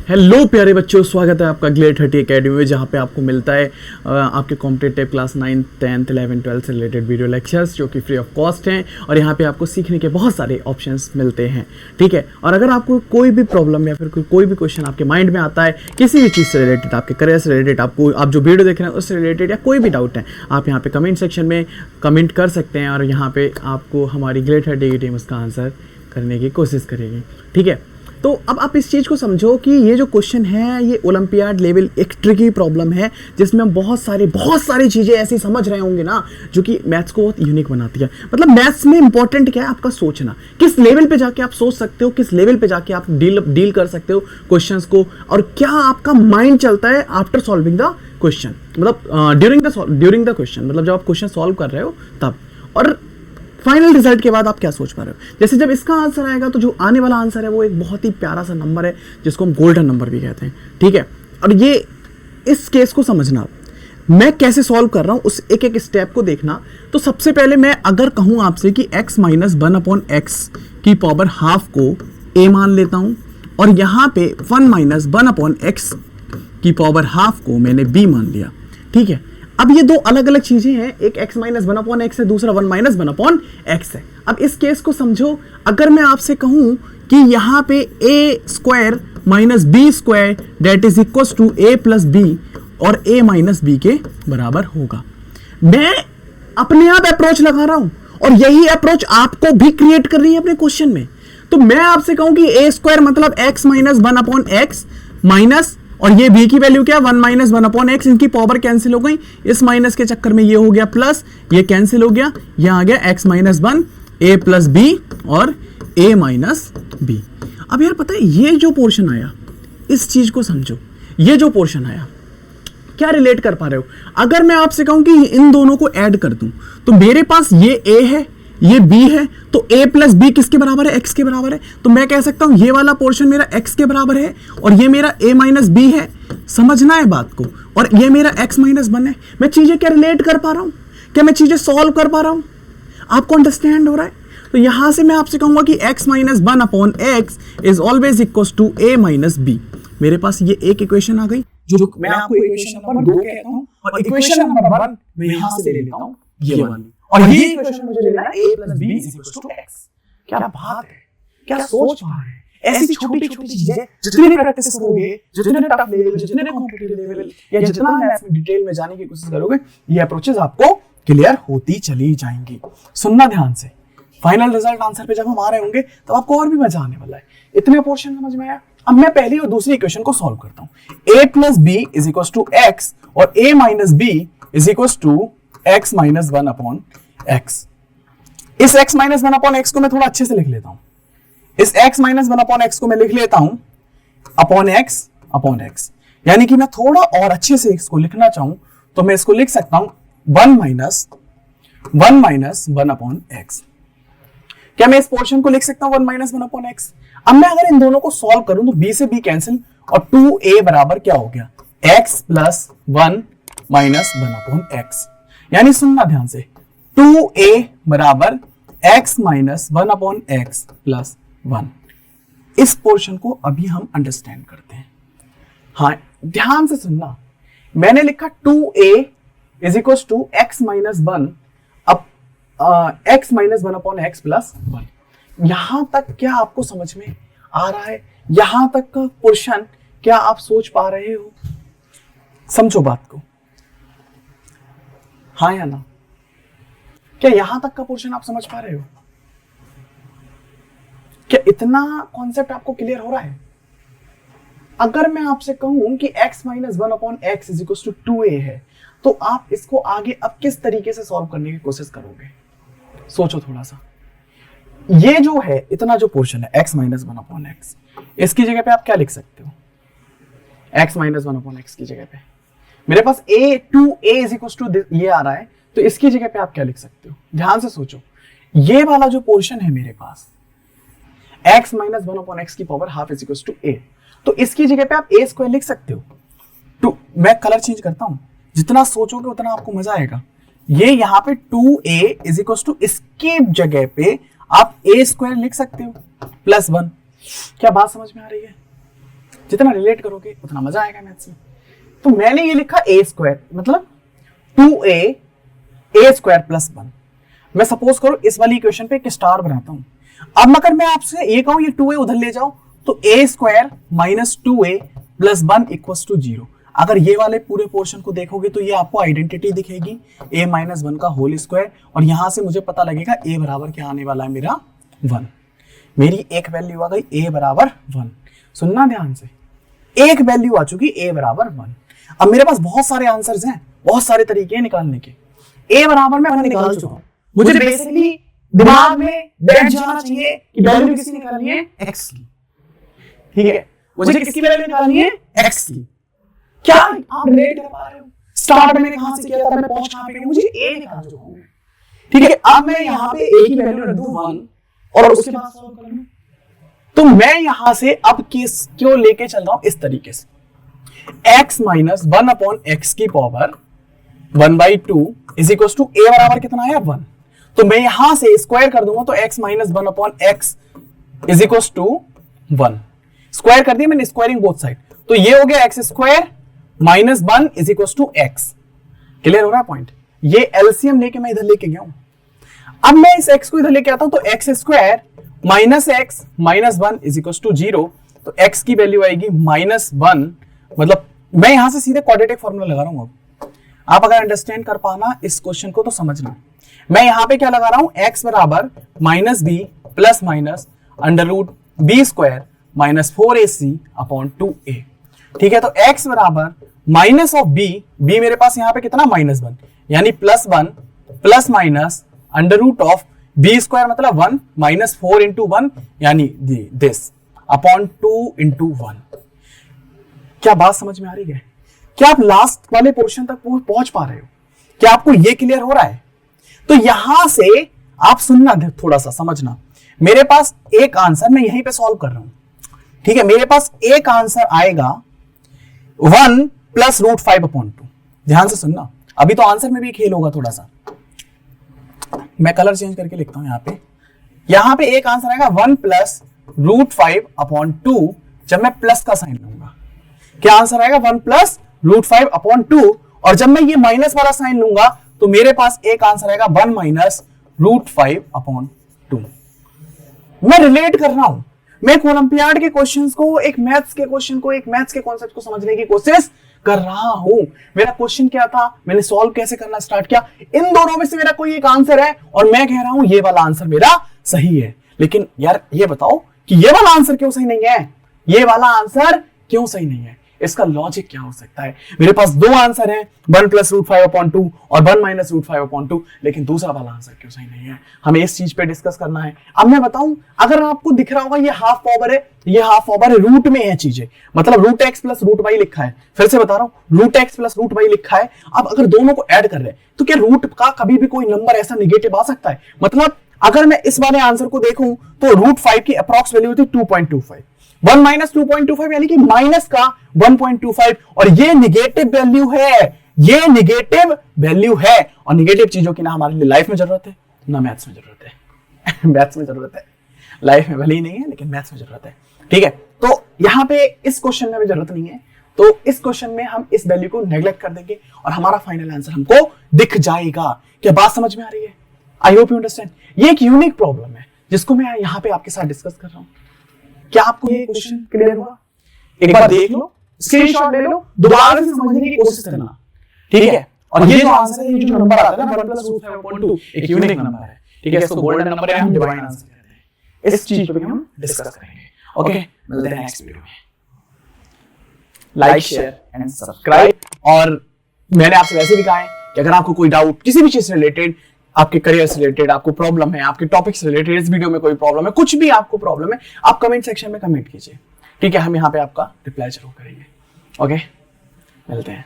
Hello प्यारे बच्चों, स्वागत है आपका ग्लेड 30 एकेडमी में, जहाँ पे आपको मिलता है आपके कॉम्पिटिटिव क्लास 9, 10th, 11, 12 से रिलेटेड वीडियो लेक्चर्स जो कि फ्री ऑफ कॉस्ट हैं। और यहाँ पे आपको सीखने के बहुत सारे ऑप्शंस मिलते हैं, ठीक है। और अगर आपको कोई भी प्रॉब्लम या फिर कोई भी क्वेश्चन आपके माइंड में आता है किसी भी चीज़ से रिलेटेड, आपके करियर से रिलेटेड, आप जो वीडियो देख रहे हैं उससे रिलेटेड, या कोई भी डाउट है, आप यहाँ पे कमेंट सेक्शन में कमेंट कर सकते हैं और यहाँ पे आपको हमारी ग्लेड 30 की टीम उसका आंसर करने की कोशिश करेगी, ठीक है। तो अब आप इस चीज़ को समझो कि ये जो क्वेश्चन है ये ओलंपियाड लेवल एक ट्रिकी प्रॉब्लम है, जिसमें हम बहुत सारी चीज़ें ऐसी समझ रहे होंगे ना, जो कि मैथ्स को बहुत यूनिक बनाती है। मतलब मैथ्स में इंपॉर्टेंट क्या है, आपका सोचना, किस लेवल पे जाके आप सोच सकते हो, किस लेवल पे जाके आप डील कर सकते हो क्वेश्चंस को, और क्या आपका माइंड चलता है आफ्टर सॉल्विंग द क्वेश्चन, मतलब ड्यूरिंग द क्वेश्चन, मतलब जब आप क्वेश्चन सॉल्व कर रहे हो तब, और फाइनल रिजल्ट के बाद आप क्या सोच पा रहे हो। जैसे जब इसका आंसर आएगा तो जो आने वाला आंसर है वो एक बहुत ही प्यारा सा नंबर है, जिसको हम गोल्डन नंबर भी कहते हैं, ठीक है। और ये इस केस को समझना, मैं कैसे सॉल्व कर रहा हूं उस एक एक स्टेप को देखना। तो सबसे पहले मैं अगर कहूं आपसे कि x माइनस 1/x की पावर हाफ को a मान लेता हूं, और यहां पे 1 माइनस 1/x की पावर हाफ को मैंने b मान लिया, ठीक है। अब ये दो अलग अलग चीजें हैं, एक x माइनस 1/x है, दूसरा 1 माइनस 1/x है। अब इस केस को समझो, अगर मैं आपसे कहूं कि यहां पे a square minus b square that is equal to a plus b, और a माइनस b के बराबर होगा। मैं अपने आप अप्रोच लगा रहा हूं, और यही अप्रोच आपको भी क्रिएट करनी है अपने क्वेश्चन में। तो मैं आपसे कहूं कि a स्क्वायर मतलब x माइनस 1/x माइनस, और ये b की वैल्यू क्या, 1 माइनस 1/x, इनकी पावर कैंसिल हो गई, इस माइनस के चक्कर में ये हो गया प्लस, ये कैंसिल हो गया, ये आ गया x minus 1 a plus b और a माइनस b। अब यार पता है ये जो पोर्शन आया, इस चीज को समझो, ये जो पोर्शन आया क्या रिलेट कर पा रहे हो। अगर मैं आपसे कहूं कि इन दोनों को ऐड कर दूं, तो मेरे पास ये a है, ये b है, तो a प्लस b किसके बराबर है, x के बराबर है। तो मैं कह सकता हूं ये वाला पोर्शन मेरा x के बराबर है, और ये मेरा a माइनस b है। समझना है बात को, और ये मेरा x माइनस 1 है। मैं चीजें क्या रिलेट कर पा रहा हूं, क्या मैं चीजें सॉल्व कर पा रहा हूं, आपको अंडरस्टैंड हो रहा है। तो यहां से मैं आपसे कहूंगा कि x minus 1/x is always equal to a minus b। मेरे पास ये एक इक्वेशन आ गई, जो मैं आपको इक्वेशन नंबर 2 कहता हूं, और इक्वेशन नंबर 1 मैं यहां से ले लेता हूं ये वाली, और ये इक्वेशन मुझे लेना है a plus b is equal to x। क्या बात है, क्या सोच पा रहे हैं। ऐसी छोटी छोटी चीजें जितनी प्रैक्टिस करोगे, जितने टफ लेवल, जितने कॉम्पिटिटिव लेवल, या जितना मैथ्स में डिटेल में जाने की कोशिश करोगे, ये अप्रोचेस आपको क्लियर होती चली जाएंगी। सुनना ध्यान से, फाइनल रिजल्ट आंसर पे जब हम आ रहे होंगे तो आपको और भी मजा आने वाला है। इतने पोर्शन समझ में आया। अब मैं पहली और दूसरी इक्वेशन को सॉल्व करता हूं। a plus b is equal to x, और a minus b is equal to x minus 1/x। इस x माइनस 1/x को मैं थोड़ा अच्छे से लिख लेता हूं। इस x माइनस 1/x को मैं लिख लेता हूं अपॉन x, यानी कि मैं थोड़ा और अच्छे से इसको लिखना चाहूं तो मैं इसको लिख सकता हूं 1 माइनस 1/x। क्या मैं इस पोर्शन को लिख सकता हूं 1 माइनस 1/x। अब मैं अगर इन दोनों को सॉल्व करूं तो b से b कैंसिल, और 2a बराबर क्या हो गया, x प्लस 1 माइनस 1/x। यानी सुनना ध्यान से, 2a बराबर x माइनस 1/x प्लस 1। इस पोर्शन को अभी हम अंडरस्टैंड करते हैं। हाँ ध्यान से सुनना, मैंने लिखा 2a is equal to x minus 1 अब x माइनस 1/x प्लस 1। यहां तक क्या आपको समझ में आ रहा है, यहां तक का पोर्शन क्या आप सोच पा रहे हो। समझो बात को, हाँ या ना, क्या यहां तक का पोर्शन आप समझ पा रहे हो, क्या इतना कॉन्सेप्ट आपको क्लियर हो रहा है। अगर मैं आपसे कहूं कि x minus 1/x is equal to 2a है, तो आप इसको आगे अब किस तरीके से सॉल्व करने की कोशिश करोगे, सोचो थोड़ा सा। ये जो है इतना जो पोर्शन है x माइनस 1/x, इसकी जगह पे आप क्या लिख सकते हो, x माइनस 1/x की जगह पे मेरे पास a इज इक्वल टू ये आ रहा है, तो इसकी जगह पे आप क्या लिख सकते हो। ध्यान से सोचो, ये वाला जो पोर्शन है मेरे पास x माइनस 1/x की power half is equal to a, तो इसकी जगह पे आप a स्क्वायर लिख सकते हो। तो मैं कलर चेंज करता हूं, जितना सोचोगे उतना आपको मजा आएगा। ये यहाँ पे 2a इज इक्वल टू, इसके जगह पे आप a स्क्वायर लिख सकते हो प्लस 1। क्या बात समझ में आ रही है। जितना रिलेट करोगे उतना मजा आएगा मैथ्स में। तो मैंने ये लिखा ए स्क्वायर मतलब 2a a स्क्वायर प्लस 1। मैं सपोज करो इस वाली इक्वेशन पे एक स्टार बनाता हूं। अब अगर मैं आपसे ये कहूं ये 2a उधर ले जाओ तो a square minus 2a plus 1 equals to 0। अगर ये वाले पूरे पोर्शन को देखोगे तो ये आपको आइडेंटिटी दिखेगी a माइनस 1 का होल स्क्वायर, और यहां से मुझे पता लगेगा a बराबर क्या आने वाला है मेरा 1। मेरी एक वैल्यू आ गई a बराबर 1। सुनना ध्यान से, एक वैल्यू आ चुकी a बराबर 1। अब मेरे पास बहुत सारे आंसर्स हैं, बहुत सारे तरीके हैं निकालने के। a बराबर मैं निकाल चुका हूं, मुझे बेसिकली दिमाग में बैठ जाना चाहिए कि वैल्यू किसकी निकालनी है, x की। ठीक है, मुझे किसकी वैल्यू निकालनी है, x की। क्या आप रिलेट कर पा रहे हो? स्टार्ट में कहां से किया था, मैं पहुंच कहां पे गया, मुझे a निकाल चुका हूं। ठीक है, अब मैं यहां पे a की वैल्यू रख दूं 1 और उसके बाद सॉल्व कर लूं। तो मैं यहां से अब केस क्यों लेके चल रहा हूं इस तरीके से, x माइनस 1 अपॉन x की power 1/2 is equal to a बराबर कितना है 1। तो मैं यहां से स्क्वायर कर दूंगा तो x minus 1 upon x is equal to 1। Square कर दिया मैंने, स्क्वायरिंग बोथ साइड, तो ये हो गया x square minus 1 is equal to x। Clear हो रहा है पॉइंट? ये एलसीएम लेके मैं इधर लेके गया हूं। अब मैं इस x को इधर लेके आता हूं तो x square minus x minus 1 is equal to 0। तो x की वैल्यू आएगी माइनस 1, मतलब मैं यहां से सीधे क्वाड्रेटिक फॉर्मूला लगा रहा हूं। अब आप अगर अंडरस्टैंड कर पाना इस क्वेश्चन को तो समझना। मैं यहां पे क्या लगा रहा हूं, x बराबर minus B plus minus under root B square minus 4ac upon 2a। ठीक है, तो x बराबर माइनस ऑफ b, b मेरे पास यहां पे कितना माइनस 1 यानी plus 1 plus minus under root of b square मतलब 1 माइनस 4 इंटू 1 यानी दिस अपॉन 2 इंटू 1। क्या बात समझ में आ रही है? क्या आप लास्ट वाले पोर्शन तक पहुंच पा रहे हो? क्या आपको ये क्लियर हो रहा है? तो यहां से आप सुनना थोड़ा सा समझना। मेरे पास एक आंसर मैं यहीं पे सॉल्व कर रहा हूं। ठीक है, मेरे पास एक आंसर आएगा 1 प्लस रूट 5 अपॉन 2। ध्यान से सुनना, अभी तो आंसर में भी खेल होगा थोड़ा सा। मैं कलर चेंज करके लिखता हूं यहां पे एक आंसर आएगा 1 प्लस रूट 5 अपॉन 2। जब मैं प्लस का साइन लूंगा क्या आंसर आएगा 1 प्लस रूट 5 अपॉन 2, और जब मैं ये माइनस वाला साइन लूंगा तो मेरे पास एक आंसर आएगा 1 माइनस रूट 5 अपॉन 2। मैं रिलेट कर रहा हूं, मैं एक ओलंपियाड के क्वेश्चंस को, एक मैथ्स के क्वेश्चन को, एक मैथ्स के कॉन्सेप्ट को समझने की कोशिश कर रहा हूं। मेरा क्वेश्चन क्या था, मैंने सॉल्व कैसे करना स्टार्ट किया, इन दोनों में से मेरा कोई एक आंसर है और मैं कह रहा हूं ये वाला आंसर मेरा सही है। लेकिन यार ये बताओ कि ये वाला आंसर क्यों सही नहीं है, ये वाला आंसर क्यों सही नहीं है, इसका लॉजिक क्या हो सकता है? मेरे पास दो आंसर हैं, 1 प्लस रूट 5 अपॉन 2 और 1 माइनस रूट 5 अपॉन 2, लेकिन दूसरा वाला आंसर क्यों सही नहीं है? हमें इस चीज पे डिस्कस करना है। अब मैं बताऊं, अगर आपको दिख रहा होगा ये हाफ पावर है, ये हाफ पावर है, रूट में है चीजें, मतलब root X plus root Y लिखा है। फिर से बता रहा हूं, root X plus root Y लिखा है। अब अगर दोनों को ऐड कर रहे हैं तो क्या रूट का कभी भी कोई नंबर ऐसा निगेटिव आ सकता है? मतलब अगर मैं इस वाले आंसर को देखूं तो रूट 5 की अप्रॉक्स वैल्यू होती है 2.25, 1 माइनस 2.25 यानी कि माइनस का 1.25, और ये निगेटिव वैल्यू है, ये निगेटिव वैल्यू है। और निगेटिव चीजों की ना हमारे लिए लाइफ में जरूरत है ना मैथ्स में जरूरत है। मैथ्स में जरूरत है, लाइफ में भले ही नहीं है लेकिन मैथ्स में जरूरत है। ठीक है, तो यहां पे इस क्वेश्चन में भी जरूरत नहीं है, तो इस क्वेश्चन में हम इस वैल्यू को नेग्लेक्ट कर देंगे और हमारा फाइनल आंसर हमको दिख जाएगा। क्या बात समझ में आ रही है? I hope you understand. ये एक यूनिक प्रॉब्लम है जिसको मैं यहां पे आपके साथ डिस्कस कर रहा हूं। क्या आपको ये क्वेश्चन क्लियर हुआ? एक बार देख लो, स्क्रीनशॉट ले लो, दोबारा से समझने की कोशिश करना। ठीक है, और ये जो आंसर है, ये जो नंबर आता है ना 1 प्लस रूट 5/2, एक यूनिक नंबर है। ठीक है, इसको गोल्डन नंबर है, हम डिवाइन आंसर कहते हैं। इस चीज पे भी हम डिस्कस करेंगे। ओके, मिलते हैं नेक्स्ट वीडियो में। Like, share and subscribe. और मैंने आपसे वैसे भी कहा है कि अगर आपको कोई डाउट किसी भी चीज से रिलेटेड, आपके करियर से रिलेटेड आपको प्रॉब्लम है, आपके टॉपिक से रिलेटेड इस वीडियो में कोई प्रॉब्लम है, कुछ भी आपको प्रॉब्लम है, आप कमेंट सेक्शन में कमेंट कीजिए। ठीक है, हम यहाँ पे आपका रिप्लाई जरूर करेंगे। ओके, मिलते हैं।